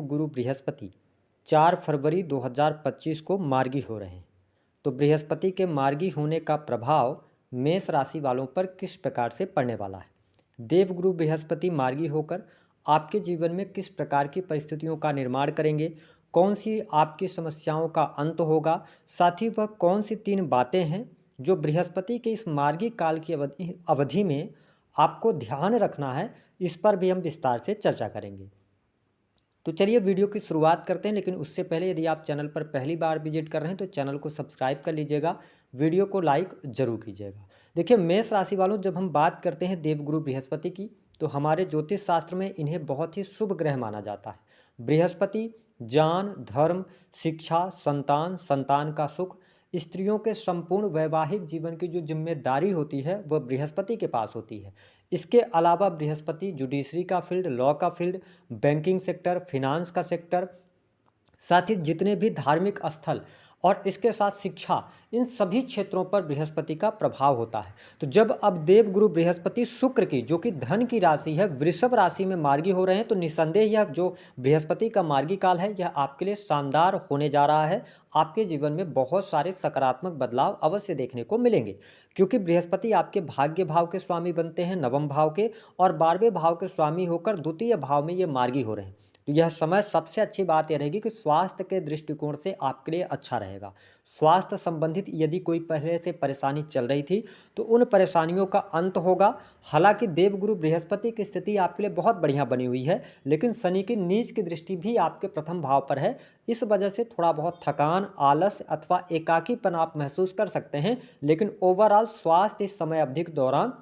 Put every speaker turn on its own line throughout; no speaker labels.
गुरु बृहस्पति 4 फरवरी 2025 को मार्गी हो रहे हैं। तो बृहस्पति के मार्गी होने का प्रभाव मेष राशि वालों पर किस प्रकार से पड़ने वाला है? देवगुरु बृहस्पति मार्गी होकर आपके जीवन में किस प्रकार की परिस्थितियों का निर्माण करेंगे? कौन सी आपकी समस्याओं का अंत होगा? साथ ही वह कौन सी 3 बातें हैं जो बृहस्पति के इस मार्गी काल की अवधि में आपको ध्यान रखना है? इस पर भी हम विस्तार से चर्चा करेंगे। तो चलिए वीडियो की शुरुआत करते हैं, लेकिन उससे पहले यदि आप चैनल पर पहली बार विजिट कर रहे हैं तो चैनल को सब्सक्राइब कर लीजिएगा, वीडियो को लाइक जरूर कीजिएगा। देखिए, मेष राशि वालों, जब हम बात करते हैं देवगुरु बृहस्पति की, तो हमारे ज्योतिष शास्त्र में इन्हें बहुत ही शुभ ग्रह माना जाता है। बृहस्पति ज्ञान, धर्म, शिक्षा, संतान, संतान का सुख, स्त्रियों के संपूर्ण वैवाहिक जीवन की जो जिम्मेदारी होती है वह बृहस्पति के पास होती है। इसके अलावा बृहस्पति जुडिशरी का फील्ड, लॉ का फील्ड, बैंकिंग सेक्टर, फिनांस का सेक्टर, साथ ही जितने भी धार्मिक स्थल और इसके साथ शिक्षा, इन सभी क्षेत्रों पर बृहस्पति का प्रभाव होता है। तो जब अब देवगुरु बृहस्पति शुक्र की, जो कि धन की राशि है, वृषभ राशि में मार्गी हो रहे हैं, तो निस्संदेह यह जो बृहस्पति का मार्गी काल है यह आपके लिए शानदार होने जा रहा है। आपके जीवन में बहुत सारे सकारात्मक बदलाव अवश्य देखने को मिलेंगे, क्योंकि बृहस्पति आपके भाग्य भाव के स्वामी बनते हैं, नवम भाव के, और 12वें भाव के स्वामी होकर द्वितीय भाव में ये मार्गी हो रहे हैं। तो यह समय सबसे अच्छी बात यह रहेगी कि स्वास्थ्य के दृष्टिकोण से आपके लिए अच्छा रहेगा। स्वास्थ्य संबंधित यदि कोई पहले से परेशानी चल रही थी तो उन परेशानियों का अंत होगा। हालांकि देवगुरु बृहस्पति की स्थिति आपके लिए बहुत बढ़िया बनी हुई है, लेकिन शनि की नीच की दृष्टि भी आपके प्रथम भाव पर है। इस वजह से थोड़ा बहुत थकान, आलस अथवा एकाकीपन आप महसूस कर सकते हैं, लेकिन ओवरऑल स्वास्थ्य इस समय अवधि के दौरान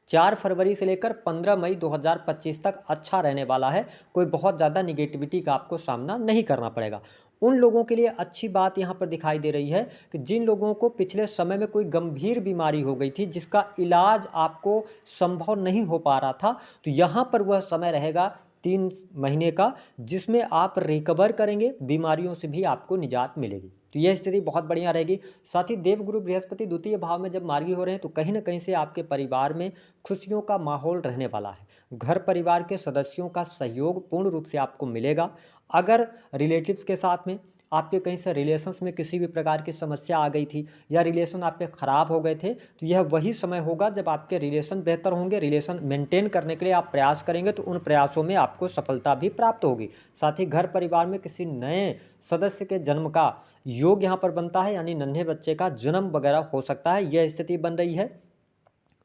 4 फरवरी से लेकर 15 मई 2025 तक अच्छा रहने वाला है। कोई बहुत ज़्यादा निगेटिविटी का आपको सामना नहीं करना पड़ेगा। उन लोगों के लिए अच्छी बात यहाँ पर दिखाई दे रही है कि जिन लोगों को पिछले समय में कोई गंभीर बीमारी हो गई थी जिसका इलाज आपको संभव नहीं हो पा रहा था, तो यहाँ पर वह समय रहेगा 3 महीने का, जिसमें आप रिकवर करेंगे, बीमारियों से भी आपको निजात मिलेगी। तो यह स्थिति बहुत बढ़िया रहेगी। साथ ही देवगुरु बृहस्पति द्वितीय भाव में जब मार्गी हो रहे हैं तो कहीं ना कहीं से आपके परिवार में खुशियों का माहौल रहने वाला है। घर परिवार के सदस्यों का सहयोग पूर्ण रूप से आपको मिलेगा। अगर रिलेटिव्स के साथ में आपके कहीं से रिलेशंस में किसी भी प्रकार की समस्या आ गई थी या रिलेशन आपके ख़राब हो गए थे, तो यह वही समय होगा जब आपके रिलेशन बेहतर होंगे। रिलेशन मेंटेन करने के लिए आप प्रयास करेंगे तो उन प्रयासों में आपको सफलता भी प्राप्त होगी। साथ ही घर परिवार में किसी नए सदस्य के जन्म का योग यहाँ पर बनता है, यानी नन्हे बच्चे का जन्म वगैरह हो सकता है, यह स्थिति बन रही है।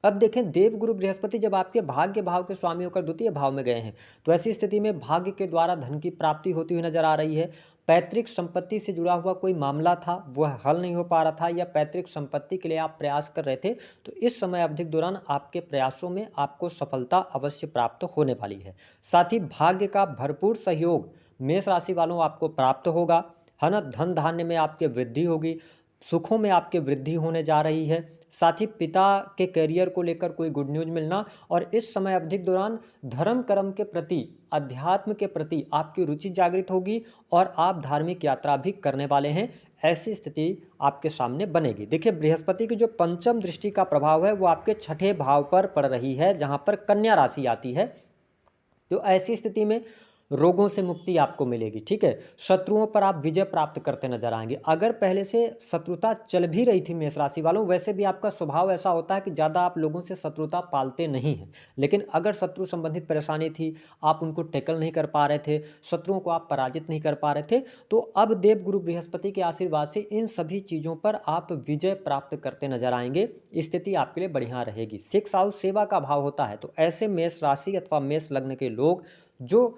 अब देखें, देवगुरु बृहस्पति जब आपके भाग्य भाव के स्वामी होकर द्वितीय भाव में गए हैं तो ऐसी स्थिति में भाग्य के द्वारा धन की प्राप्ति होती हुई नजर आ रही है। पैतृक संपत्ति से जुड़ा हुआ कोई मामला था वह हल नहीं हो पा रहा था, या पैतृक संपत्ति के लिए आप प्रयास कर रहे थे, तो इस समय अवधि के दौरान आपके प्रयासों में आपको सफलता अवश्य प्राप्त होने वाली है। साथ ही भाग्य का भरपूर सहयोग मेष राशि वालों आपको प्राप्त होगा, है ना। धन धान्य में आपके वृद्धि होगी, सुखों में आपके वृद्धि होने जा रही है। साथ ही पिता के करियर को लेकर कोई गुड न्यूज मिलना, और इस समय अवधि के दौरान धर्म कर्म के प्रति, अध्यात्म के प्रति आपकी रुचि जागृत होगी और आप धार्मिक यात्रा भी करने वाले हैं। ऐसी स्थिति आपके सामने बनेगी। देखिए, बृहस्पति की जो पंचम दृष्टि का प्रभाव है वो आपके 6ठे भाव पर पड़ रही है, जहाँ पर कन्या राशि आती है। तो ऐसी स्थिति में रोगों से मुक्ति आपको मिलेगी, ठीक है। शत्रुओं पर आप विजय प्राप्त करते नजर आएंगे। अगर पहले से शत्रुता चल भी रही थी मेष राशि वालों, वैसे भी आपका स्वभाव ऐसा होता है कि ज़्यादा आप लोगों से शत्रुता पालते नहीं हैं, लेकिन अगर शत्रु संबंधित परेशानी थी, आप उनको टैकल नहीं कर पा रहे थे, शत्रुओं को आप पराजित नहीं कर पा रहे थे, तो अब देवगुरु बृहस्पति के आशीर्वाद से इन सभी चीज़ों पर आप विजय प्राप्त करते नजर आएंगे। स्थिति आपके लिए बढ़िया रहेगी। 6 हाउस सेवा का भाव होता है, तो ऐसे मेष राशि अथवा मेष लग्न के लोग जो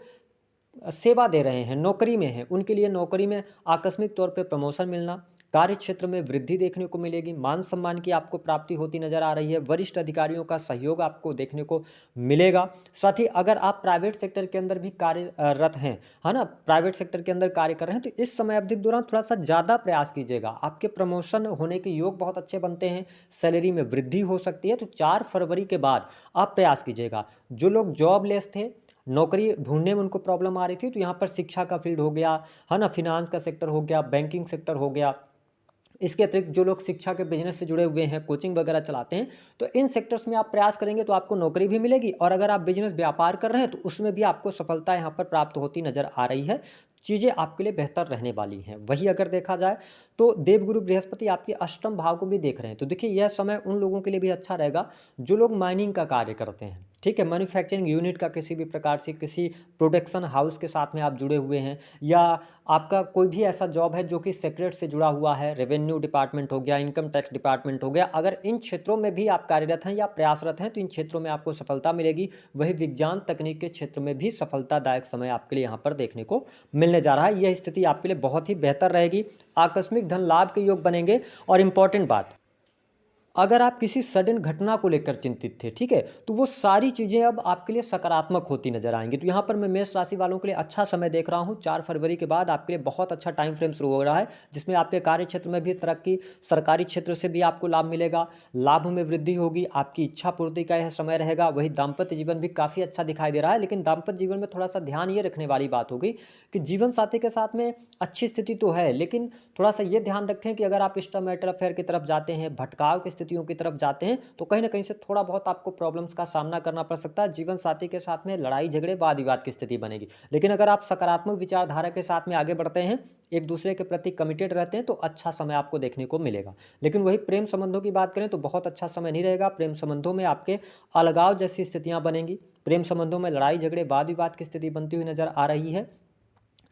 सेवा दे रहे हैं, नौकरी में हैं, उनके लिए नौकरी में आकस्मिक तौर पे प्रमोशन मिलना, कार्य क्षेत्र में वृद्धि देखने को मिलेगी, मान सम्मान की आपको प्राप्ति होती नजर आ रही है, वरिष्ठ अधिकारियों का सहयोग आपको देखने को मिलेगा। साथ ही अगर आप प्राइवेट सेक्टर के अंदर भी कार्यरत हैं, है ना, प्राइवेट सेक्टर के अंदर कार्य कर रहे हैं, तो इस समय अवधि के दौरान थोड़ा सा ज़्यादा प्रयास कीजिएगा। आपके प्रमोशन होने के योग बहुत अच्छे बनते हैं, सैलरी में वृद्धि हो सकती है। तो 4 फरवरी के बाद आप प्रयास कीजिएगा। जो लोग जॉबलेस थे, नौकरी ढूंढने में उनको प्रॉब्लम आ रही थी, तो यहाँ पर शिक्षा का फील्ड हो गया, है ना, फिनांस का सेक्टर हो गया, बैंकिंग सेक्टर हो गया, इसके अतिरिक्त जो लोग शिक्षा के बिजनेस से जुड़े हुए हैं, कोचिंग वगैरह चलाते हैं, तो इन सेक्टर्स में आप प्रयास करेंगे तो आपको नौकरी भी मिलेगी, और अगर आप बिजनेस व्यापार कर रहे हैं तो उसमें भी आपको सफलता यहाँ पर प्राप्त होती नजर आ रही है। चीज़ें आपके लिए बेहतर रहने वाली हैं। वही अगर देखा जाए तो देवगुरु बृहस्पति आपके अष्टम भाव को भी देख रहे हैं, तो देखिए यह समय उन लोगों के लिए भी अच्छा रहेगा जो लोग माइनिंग का कार्य करते हैं, ठीक है, मैन्युफैक्चरिंग यूनिट का किसी भी प्रकार से किसी प्रोडक्शन हाउस के साथ में आप जुड़े हुए हैं, या आपका कोई भी ऐसा जॉब है जो कि सेक्रेट से जुड़ा हुआ है, रेवेन्यू डिपार्टमेंट हो गया, इनकम टैक्स डिपार्टमेंट हो गया, अगर इन क्षेत्रों में भी आप कार्यरत हैं या प्रयासरत हैं तो इन क्षेत्रों में आपको सफलता मिलेगी। वही विज्ञान तकनीक के क्षेत्र में भी सफलतादायक समय आपके लिए यहाँ पर देखने को मिलने जा रहा है। यह स्थिति आपके लिए बहुत ही बेहतर रहेगी। आकस्मिक धन लाभ के योग बनेंगे। और इम्पॉर्टेंट बात, अगर आप किसी सडन घटना को लेकर चिंतित थे, ठीक है, तो वो सारी चीज़ें अब आपके लिए सकारात्मक होती नजर आएंगी। तो यहाँ पर मैं मेष राशि वालों के लिए अच्छा समय देख रहा हूँ। 4 फरवरी के बाद आपके लिए बहुत अच्छा टाइम फ्रेम शुरू हो रहा है, जिसमें आपके कार्य क्षेत्र में भी तरक्की, सरकारी क्षेत्र से भी आपको लाभ मिलेगा, लाभ में वृद्धि होगी, आपकी इच्छा पूर्ति का यह समय रहेगा। वही दाम्पत्य जीवन भी काफ़ी अच्छा दिखाई दे रहा है, लेकिन दाम्पत्य जीवन में थोड़ा सा ध्यान ये रखने वाली बात होगी कि जीवन साथी के साथ में अच्छी स्थिति तो है, लेकिन थोड़ा सा ये ध्यान रखें कि अगर आप एक्स्ट्रा मैटर अफेयर की तरफ जाते हैं, भटकाव की स्थितियों की तरफ जाते हैं, तो कहीं ना कहीं से थोड़ा बहुत आपको प्रॉब्लम्स का सामना करना पड़ सकता है। जीवन साथी के साथ में लड़ाई झगड़े वाद विवाद की स्थिति बनेगी। लेकिन अगर आप सकारात्मक विचारधारा के साथ में आगे बढ़ते हैं, एक दूसरे के प्रति कमिटेड रहते हैं, तो अच्छा समय आपको देखने को मिलेगा। लेकिन वही प्रेम संबंधों की बात करें तो बहुत अच्छा समय नहीं रहेगा। प्रेम संबंधों में आपके अलगाव जैसी स्थितियां बनेंगी, प्रेम संबंधों में लड़ाई झगड़े वाद विवाद की स्थिति बनती हुई नजर आ रही है।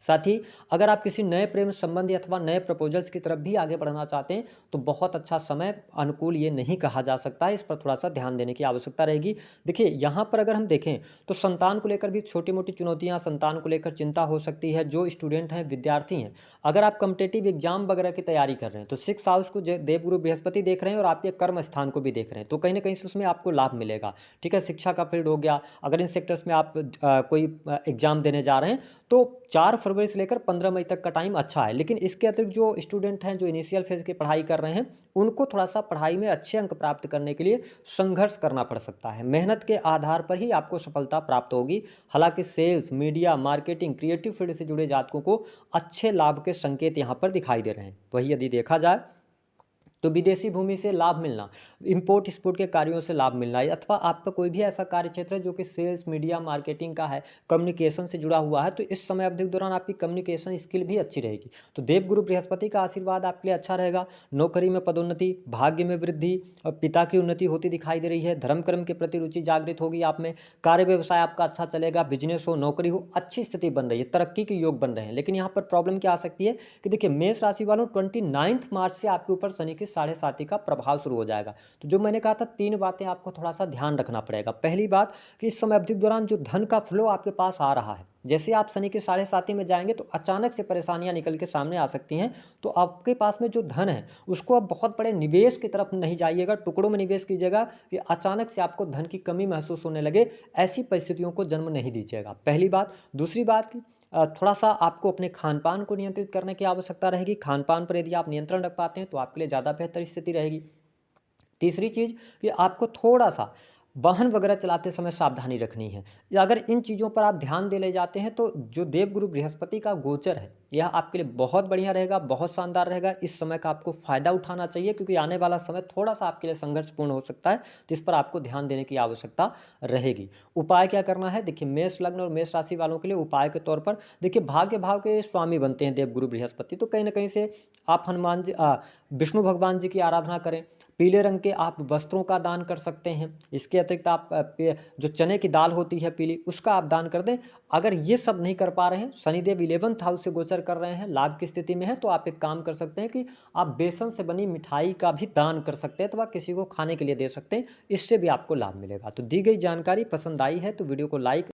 साथ ही अगर आप किसी नए प्रेम संबंध अथवा नए प्रपोजल्स की तरफ भी आगे बढ़ना चाहते हैं तो बहुत अच्छा समय अनुकूल ये नहीं कहा जा सकता है। इस पर थोड़ा सा ध्यान देने की आवश्यकता रहेगी। देखिए यहाँ पर अगर हम देखें तो संतान को लेकर भी छोटी मोटी चुनौतियाँ, संतान को लेकर चिंता हो सकती है। जो स्टूडेंट हैं, विद्यार्थी हैं, अगर आप कम्पिटेटिव एग्जाम वगैरह की तैयारी कर रहे हैं तो 6 हाउस को देवगुरु बृहस्पति देख रहे हैं और आपके कर्म स्थान को भी देख रहे हैं, तो कहीं ना कहीं से उसमें आपको लाभ मिलेगा। ठीक है, शिक्षा का फील्ड हो गया, अगर इन सेक्टर्स में आप कोई एग्जाम देने जा रहे हैं तो 4 फरवरी से लेकर 15 मई तक का टाइम अच्छा है। लेकिन इसके अतिरिक्त जो स्टूडेंट हैं, जो इनिशियल फेज की पढ़ाई कर रहे हैं, उनको थोड़ा सा पढ़ाई में अच्छे अंक प्राप्त करने के लिए संघर्ष करना पड़ सकता है। मेहनत के आधार पर ही आपको सफलता प्राप्त होगी। हालांकि sales, media, marketing, creative field से जुड़े जातकों को अच्छे लाभ के संकेत यहाँ पर दिखाई दे रहे हैं। वही यदि देखा जाए तो विदेशी भूमि से लाभ मिलना, इंपोर्ट एक्सपोर्ट के कार्यों से लाभ मिलना, अथवा आपका कोई भी ऐसा कार्य क्षेत्र है जो कि सेल्स, मीडिया, मार्केटिंग का है, कम्युनिकेशन से जुड़ा हुआ है, तो इस समय अवधि के दौरान आपकी कम्युनिकेशन स्किल भी अच्छी रहेगी। तो देवगुरु बृहस्पति का आशीर्वाद आपके लिए अच्छा रहेगा। नौकरी में पदोन्नति, भाग्य में वृद्धि और पिता की उन्नति होती दिखाई दे रही है। धर्म कर्म के प्रति रुचि जागृत होगी आप में। कार्य व्यवसाय आपका अच्छा चलेगा, बिजनेस हो, नौकरी हो, अच्छी स्थिति बन रही है, तरक्की के योग बन रहे हैं। लेकिन यहाँ पर प्रॉब्लम क्या आ सकती है कि देखिए मेष राशि वालों 29 मार्च से आपके ऊपर शनि की 7.5 का प्रभाव शुरू हो जाएगा। तो जो मैंने कहा था 3 बातें आपको थोड़ा सा ध्यान रखना पड़ेगा। पहली बात कि इस समय अवधि के दौरान जो धन का फ्लो आपके पास आ रहा है, जैसे आप शनि के 7.5 में जाएंगे तो अचानक से परेशानियां निकल के सामने आ सकती हैं। तो आपके पास में जो धन है उसको आप बहुत बड़े निवेश की तरफ नहीं जाइएगा, टुकड़ों में निवेश कीजिएगा कि अचानक से आपको धन की कमी महसूस होने लगे, ऐसी परिस्थितियों को जन्म नहीं दीजिएगा। पहली बात। दूसरी बात कि थोड़ा सा आपको अपने खान पान को नियंत्रित करने की आवश्यकता रहेगी। खान पान पर यदि आप नियंत्रण रख पाते हैं तो आपके लिए ज़्यादा बेहतर स्थिति रहेगी। तीसरी चीज़ कि आपको थोड़ा सा वाहन वगैरह चलाते समय सावधानी रखनी है। या अगर इन चीज़ों पर आप ध्यान दे ले जाते हैं तो जो देवगुरु बृहस्पति का गोचर है यह आपके लिए बहुत बढ़िया रहेगा, बहुत शानदार रहेगा। इस समय का आपको फ़ायदा उठाना चाहिए क्योंकि आने वाला समय थोड़ा सा आपके लिए संघर्षपूर्ण हो सकता है, तो इस पर आपको ध्यान देने की आवश्यकता रहेगी। उपाय क्या करना है? देखिए मेष लग्न और मेष राशि वालों के लिए उपाय के तौर पर देखिए भाग्य भाव के स्वामी बनते हैं देवगुरु बृहस्पति, तो कहीं ना कहीं से आप हनुमान जी, विष्णु भगवान जी की आराधना करें। पीले रंग के आप वस्त्रों का दान कर सकते हैं। इसके अतिरिक्त आप जो चने की दाल होती है पीली, उसका आप दान कर दें। अगर ये सब नहीं कर पा रहे हैं, शनिदेव 11th हाउस से गोचर कर रहे हैं, लाभ की स्थिति में है, तो आप एक काम कर सकते हैं कि आप बेसन से बनी मिठाई का भी दान कर सकते हैं अथवा किसी को खाने के लिए दे सकते हैं। इससे भी आपको लाभ मिलेगा। तो दी गई जानकारी पसंद आई है तो वीडियो को लाइक